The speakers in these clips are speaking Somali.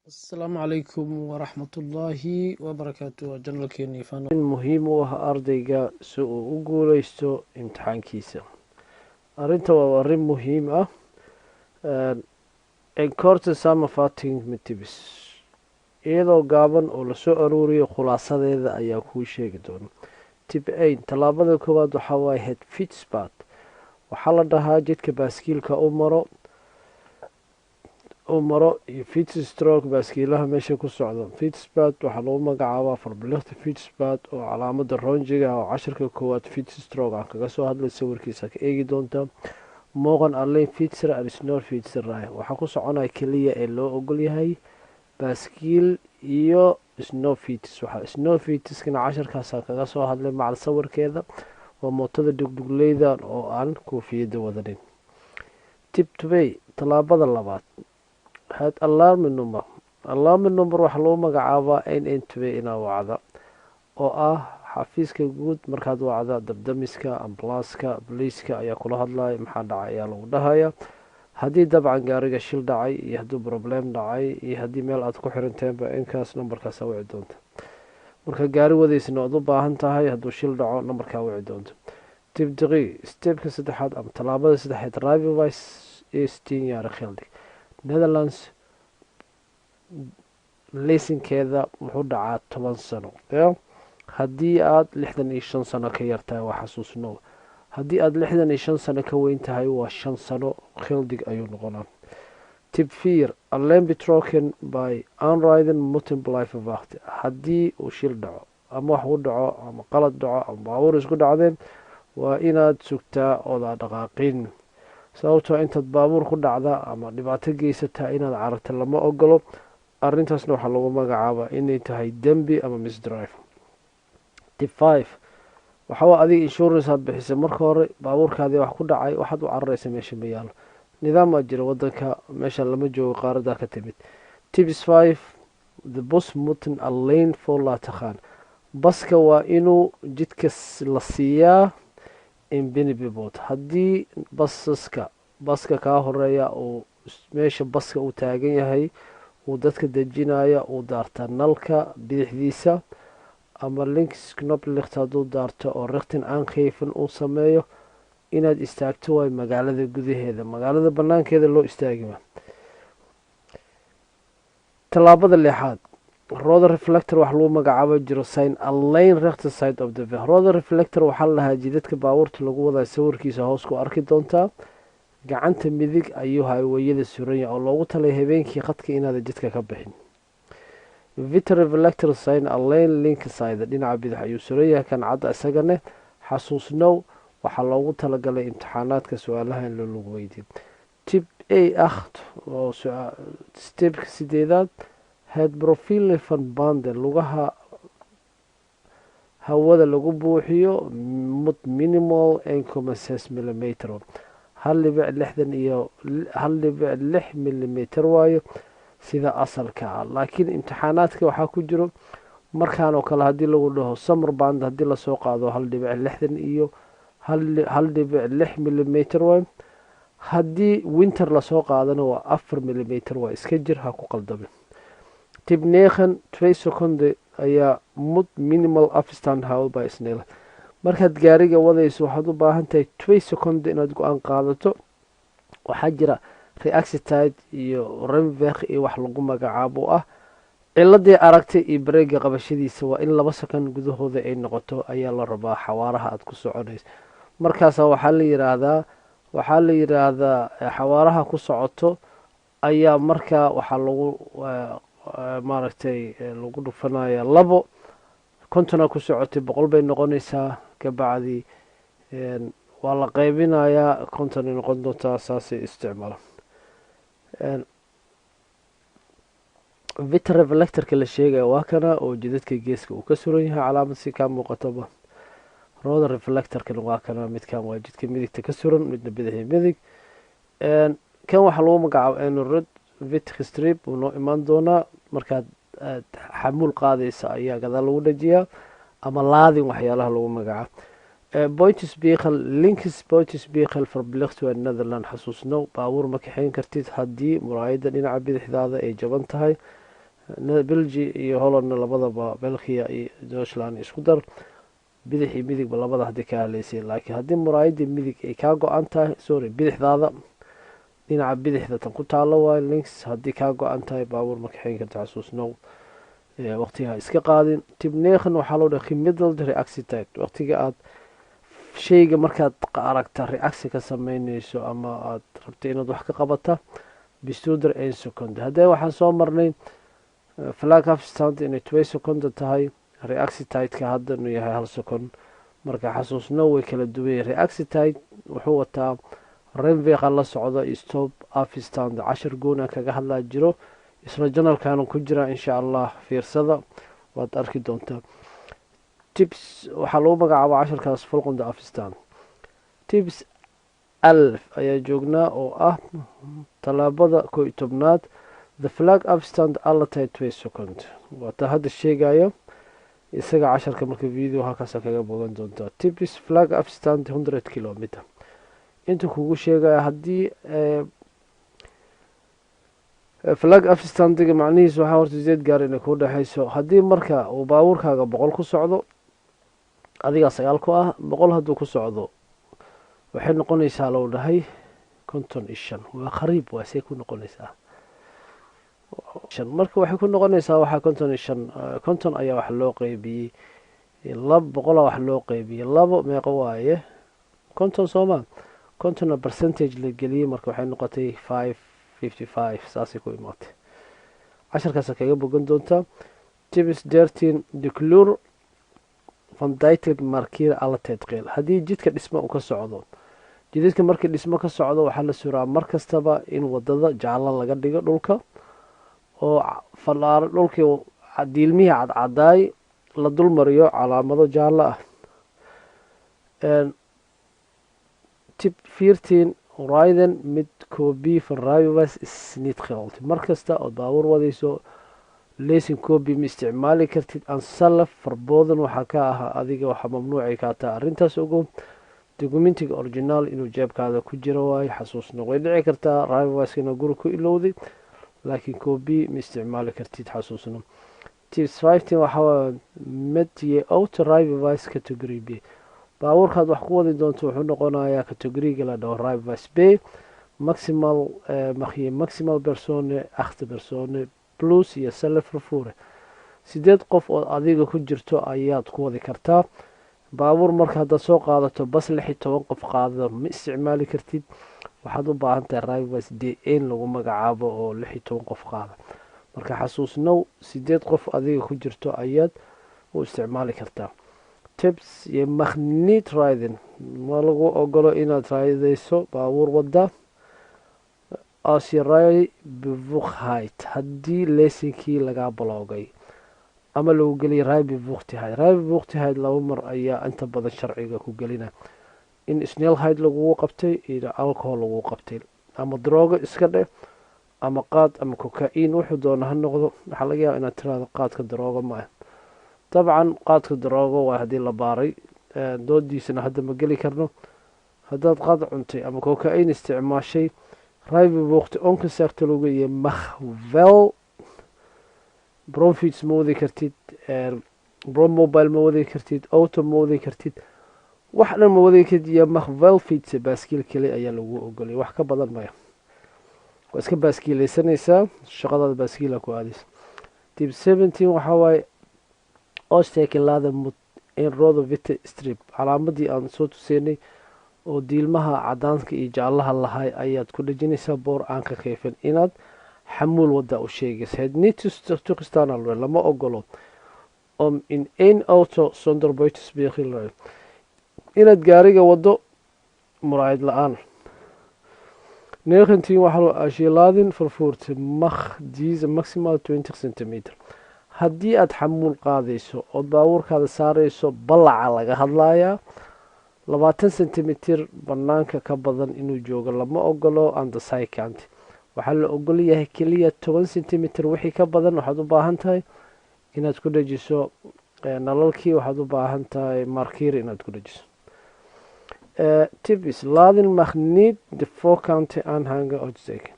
السلام عليكم ورحمة الله وبركاته جنرال كيني فان muhiim u ah ardayga si uu u guuleysto imtixaankiisa. Arrinta waa arrin muhiim ah. Enkorta sammanfatting mitibis iyadoo gaaban oo lasoo aruuriyo khulaasadeeda ayaa kuu sheegi doona. Tip 8 tallaabada koowaad waxaa waaye head fitspot. waxaa la dhahaa jidka baaskiilka u maro iyo fitstroke baaskiilaha meesha ku socdo. Fitspot waxaa lagu magacaabaa farballiqda fitspot oo calaamada ronjiga oo cashirka koowaad fitstroke aan kaga soo hadlay sawirkiisa ka eegi doonta. Morgan Allen Fitzer and Snow Fitzer waxaa ku soconaya keliya ee loo ogol yahay baaskiil iyo snow fits. Snow fitskana cashirkaas aan kaga soo hadlay macal sawirkeeda waa mootada dugdugleyda oo aan koofiyada wadanin. Tip 2 tallaabada labaad had alarm number waxaa lagu magacaabaa NN2 inaa wacda oo ah xafiiska guud. markaad wacda dabdamiska ambalaaska booliiska ayaa kula hadlaya maxaa dhacay ayaa lagu dhahaya. haddii dabcan gaariga shil dhacay iyo hadduu problem dhacay iyo haddii meel aad ku xiranteenba inkaas nambarkaasa wici doonta. marka gaari wadaysna oad u baahan tahay hadduu shil dhaco nambarkaa wici doonta. tip 3 stepka saddexaad ama tallaabada saddexaad driving vice is 10 jaar geldig. Netherlands laysankeeda wuxuu dhacaa 10 sano. haddii aad 65 sano ka yartahay waa xasuusno. haddii aad 65 sano ka weyn tahay waa 5 sano geldig ayuu noqonaa. tip 4 alleen betrokken by aanrijden moeten blijven wachten. haddii uu shil dhaco ama wax u dhaco ama qalad dhaco ama baabuur isku dhacdeen waa inaad sugtaa oodaa dhaqaaqin. sababtoo intaad baabuur ku dhacda ama dhibaato geysataa inaad cararta lama ogolo. arrintaasna waxaa lagu magacaabaa inay tahay dembi ama misdrive. tip 5 waxaa adiga insurance aad bixisay marka hore baabuurkaadii wax ku dhacay waxaad u cararaysa meesha ma yaalo. nidaam aa jira wadanka meesha lama joogo qaaradaa ka timid. tips 5 the bus muten alleen for latakhaan. baska waa inuu jidka la siiyaa inbenibibot. haddii baska kaa horeeya uu meesha baska uu taagan yahay uu dadka dejinaya uu daarta nalka bidixdiisa ama links knoblicht hadduu daarto oo rikhtin aankeyfan uu sameeyo inaad istaagto waay magaalada gudaheeda. magaalada banaankeeda loo istaagima. tallaabada lixaad roda reflector wax lagu magacaabo jiro sign alleen rechter side of the way. roda reflector waxaa la lahaa jidadka baabuurta lagu wadaa sawirkiisa hoos ku arki doontaa. gacanta midig ayuu haywayada suranya oo loogu talay habeenkii qadka inaada jidka ka bixin. viter reflector sign alleen link side dhinaca bidix ayuu suranya kan cadda isagane xasuusnow waxaa loogu talagalay imtixaanaadka su-aalaha in lagu weydiin. tip A8 oo stepka 8aad head profile van banden lugaha hawada lagu buuxiyo minimal 1.6 mm 1.6 mm waayo sida asalka ah. laakiin imtixaanaadka waxaa ku jiro markaan oo kale haddii lagu dhaho summer band haddii lasoo qaado 1.6 iyo 1.6 mm waayo. haddii winter lasoo qaadana waa 4 mm waa iska jir ha ku qaldamin. tip 9 2 seconde ayaa minimal afstand hawl by snail. markaad gaariga wadayso waxaad u baahan tahay 2 seconde inaad go-aan qaadato. waxaa jira reaxitide iyo remvek iyo wax lagu magacaabo ah ciladii aragtay iyo bareega qabashadiisa waa in 2 second gudahooda ay noqoto ayaa la rabaa xawaaraha aad ku soconayso. markaasa waxaa la yiraahdaa xawaaraha ku socoto ayaa markaa waxaa lagu lagu dhufanaya 2 kontona ku socotay 100 bay noqonaysaa. kabacdi waa la qaybinayaa konton ay noqon doontaa saasay isticmaala. viter reflectorka la sheegaya waa kana oo jidadka geeska uu ka suran yahay calaamad si kaa muuqatoba. roda reflectorkan waa kana midkan waa jidka midigta ka suran midna bidixii midig. kan waxaa lagu magacaabo enrod vitk strip uu noo imaan doonaa markaad xamuul qaadaysa ayaa gadaal lagu dhajiyaa ama laadin waxyaalaha lagu magacaabo. boytisbiiqal links boytisbiiqal farbliqt waa netherland xasuusnow baabuur ma kaxayn kartid haddii muraayada dhinaca bidixdaada ay jaban tahay belgi iyo hollandna labadaba belgiya iyo deutschland isku dar bidix iyo midigba labada haddii ka haleysay. laakiin haddii muraayadii midig ay kaa go-an tahay, sorry, bidixdaada dhinaca bidixda tan ku taalo waayo links, haddii kaa go-an tahay baabuur ma kaxeyn karta. xasuusnow waqtiga iska qaadin. tib 9 waxaa loo dhahay middle reaxitide, waqtiga aad shayga markaad aragta reaction ka sameyneyso ama aad rabta inaad wax ka qabata bistuder 1 second. haddee waxaan soo marnay flag afstand inay 2 second tahay, reaxitide-ka hadda inuu yahay 1 second. marka xasuusno way kala duwan. reaxitide wuxuu wataa renveqa la socda stop afstand 10 goona kaga hadlaa jiro, isla janalkaana ku jira insha allah, fiirsada waad arki doontaa. tips waxaa lagu magacaaba 10kaas fulqunda afstand. tips 1000 ayaa joognaa oo ah talaabada 11aad. the flag afstand allatide 2 second, waata hadda sheegaya isaga 10ka marka video halkaas kaga bogan doontaa. tips flag afstand 100 kilometer inta kugu sheegaya. haddii flag afstandiga macnihiisu waxaa horta zeed gaar inay ku dhexeyso. haddii marka uu baabuurkaaga 100 ku socdo, adiga 9 ku ah, 100 hadduu ku socdo waxay noqonaysaa loo dhahay 55. waa qariib, waa say ku noqonaysaa marka waxay ku noqonaysaa waxaa 55. 50 ayaa wax loo qeybiyey 100 wax loo qeybiyey 2 meeqa waaye 50 Soomaa. 50 percentage la geliyey marka waxay noqotay 555. saasay ku imaatay. 10kaas kaga bogan doontaa. tips 13 declare vandated markiir alateed qeyl. haddii jidka dhismo uu ka socdo, jidadka markii dhismo ka socdo waxaa la suraa mar kastaba in wadada jaalo laga dhigo dhulka, oo falaar dhulkii diilmihii cadcadaay la dulmariyo calaamado jaalo ah. tip 14 riden mid copy van rijbewijs is niet geldig. markasta ood baabuur wadayso leasing copy ma isticmaali kartid. aan salaf farboodan waxaa ka ahaa adiga waxaa mamnuucay kaa tahay arrintaas. ogow documentiga original inuu jeebkaada ku jiro waayo. xasuusna way dhici kartaa rijbewijskana guri ku ilowday, laakiin copy ma isticmaali kartid. xasuusna. tips 15 waxaa met je auto rijbewijs category B. baabuurkaad wax ku wadi doonto wuxuu noqonayaa categoriga la dhaho rijbewijs B. maximal persone 8 persone plus iyo self refuure. 8 qof oo adiga ku jirto ayaad ku wadi kartaa. baabuur marka haddaad soo qaadato bas 16 qof qaadada ma isticmaali kartid. waxaad u baahan tahay rijbewijs D in lagu magacaabo oo 16 qof qaada. marka xasuusnow 8 qof adiga ku jirto ayaad u isticmaali kartaa. tips iyo magnet riding ma lagu ogolo inaad raadayso baabuur wada asiray bivugheit haddii leesinkii laga baloogay ama lagu geliyay rijbevughtheid. rijbevughtheid 2 mar ayaa inta badan sharciga ku gelina in snelheid lagu qabtay iyo alcohol lagu qabtay, ama droogo iska dheh, ama qaad ama cocaine wuxuu doona ha noqdo. waxaa laga yaabaa inaad tiraahdo qaadka droogo ma ah. dabcan qaadka daroogo waa haddii la baaray, doodiisana hadda ma geli karno. haddaad qaad cuntay ama cocaine isticmaashay, rijbevughtheid ongesagte lagu iyo maxwel bromfiets ma wadi kartid, bromobile ma wadi kartid, auto ma wadi kartid, wax dhan ma wadi kartid. iyo maxwel fiets baaskiil kale ayaa lagu ogolay, wax ka badan maya. waa iska baaskiilaysanaysaa, shaqadaada baaskiila ku aadaysa. tip 17 waxaa waaye ostekelada in rodo vite strip. calaamadii aan soo tuseynay oo diilmaha cadaanka iyo jaalaha lahay ayaad ku dhejinaysaa boor aan ka kayfin inaad xamuul wada u sheegaysa. hednitustukistana lama ogolo in ein auto sonder boytisbeekil inaad gaariga wado muraayad la-aan. 19 waxaa ashilaadin furfuurtay diisa maximal 20 centimeter. haddii aad xamuul qaadayso ood baabuurkaada saarayso ballaca laga hadlayaa 20 centimeter banaanka ka badan inuu joogo lama ogolo. andasykant waxaa la ogol yahay keliya 10 centimeter. wixii ka badan waxaad u baahan tahay inaad ku dhejiso nalalkii, waxaad u baahan tahay markiir inaad ku dhejiso. tips laadin magnet de fokante aanhanga odsek.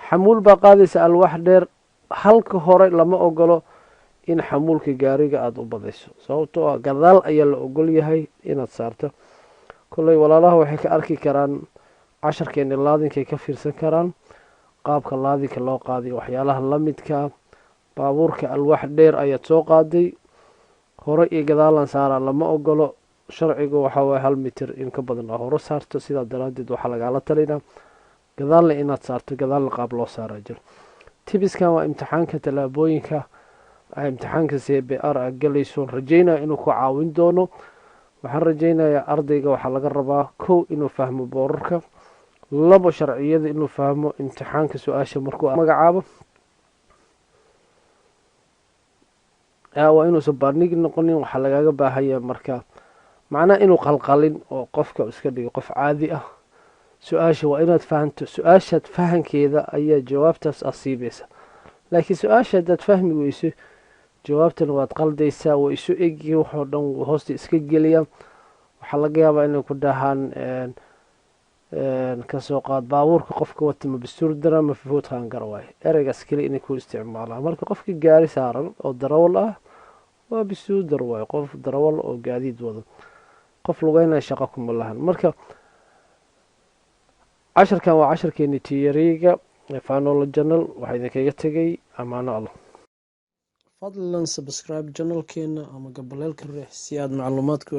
xamuul baa qaadaysa alwaax dheer halka hore lama ogolo in xamuulka gaariga aada u badayso, sababtoo ah gadaal ayaa la ogol yahay inaad saarto. kolley walaalaha waxay ka arki karaan casharkeeni laadinkay ka fiirsan karaan qaabka laadinka loo qaaday waxyaalaha la midka. baabuurka alwaax dheer ayaad soo qaaday, hore iyo gadaalan saaraa lama ogolo. sharcigu waxaa waye 1 mitir in ka badan aa hore saarto, sidaa daraadeed waxaa lagaala talinaa gadaalna inaad saarto, gadaalna qaab loo saaraa jiro. tibiskan waa imtixaanka tallaabooyinka imtixaanka CPR a galayso, rajeynaya inuu ku caawin doono. waxaan rajeynayaa ardayga waxaa laga rabaa 1 inuu fahmo boorarka, 2 sharciyada inuu fahmo, imtixaanka su-aasha markuu magacaabo waa inuusan baanigi noqonin. waxaa lagaga baahaya marka macnaha inuu qalqalin oo qofka iska dhigo qof caadi ah. su-aasha waa inaad fahanto, su-aashaad fahankeeda ayaa jawaabtaas asiibeysa. laakiin su-aasha hadaad fahmi weyso jawaabtana waad qaldaysaa, way isu egyihiin, waxoo dhan hoosta iska geliya. waxaa laga yaabaa inay ku dhahaan kasoo qaad baabuurka qofka wata ma bastuurdara ma fifoodkaan garawaayo, ereygaas keli inay ku isticmaalaan. marka qofka gaari saaran oo darawal ah waa bastuurdar waayo, qof darawal oo gaadiid wado, qof lugeynaya shaqo kuma lahan. marka casharkan waa casharkeeni tiyariga fanolo janal. waxaa idinkaga tegay amaano allah. fadlan subscribe janalkeena ama gabaleelka riix si aad macluumaadka